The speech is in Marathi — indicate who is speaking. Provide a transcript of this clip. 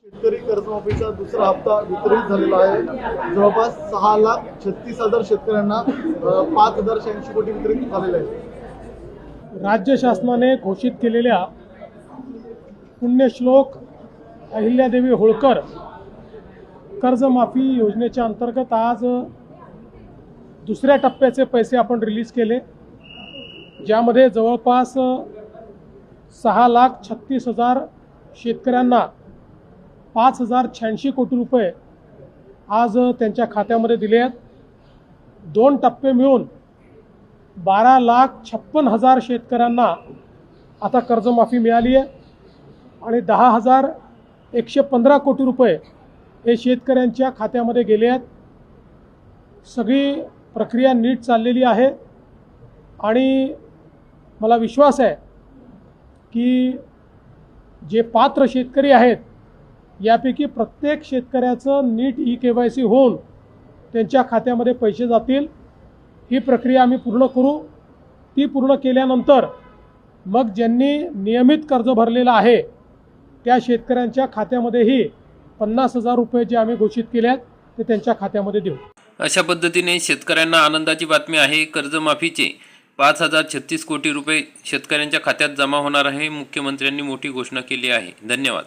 Speaker 1: शेतकरी कर्जमाफीचा दुसरा हप्ता वितरित झालेला आहे। जवळपास 6,36,000 शेतकऱ्यांना 5,086 कोटी वितरित झालेले आहे।
Speaker 2: राज्य शासनाने घोषित केलेल्या पुण्यश्लोक अहिल्यादेवी होळकर कर्जमाफी योजनेच्या अंतर्गत आज दुसऱ्या टप्प्याचे पैसे आपण रिलीज केले, ज्यामध्ये जवळपास 6,36,000 शेतकऱ्यांना 5,086 कोटी रुपये आज त्यांच्या खात्यामध्ये दिले आहेत। 2 टप्पे मिळून 12,56,000 शेतकऱ्यांना आता कर्जमाफी मिळाली आहे आणि 10,115 कोटी रुपये हे शेतकऱ्यांच्या खात्यामध्ये गेले आहेत। सगळी प्रक्रिया नीट चाललेली आहे आणि मला विश्वास आहे की जे पात्र शेतकरी आहेत यापैकी प्रत्येक शेतकऱ्याचं नीट KYC होऊन त्यांच्या खात्यामध्ये पैसे जातील। ही प्रक्रिया आम्ही पूर्ण करू। ती पूर्ण केल्यानंतर मग ज्यांनी नियमित कर्ज भरलेलं आहे त्या शेतकऱ्यांच्या खात्यामध्येही 50,000 रुपये जे आम्ही घोषित केले आहेत ते त्यांच्या खात्यामध्ये देऊ।
Speaker 3: अशा पद्धतीने शेतकऱ्यांना आनंदाची बातमी आहे। कर्जमाफीचे 5,036 कोटी रुपये शेतकऱ्यांच्या खात्यात जमा होणार आहे। मुख्यमंत्र्यांनी मोठी घोषणा केली आहे। धन्यवाद।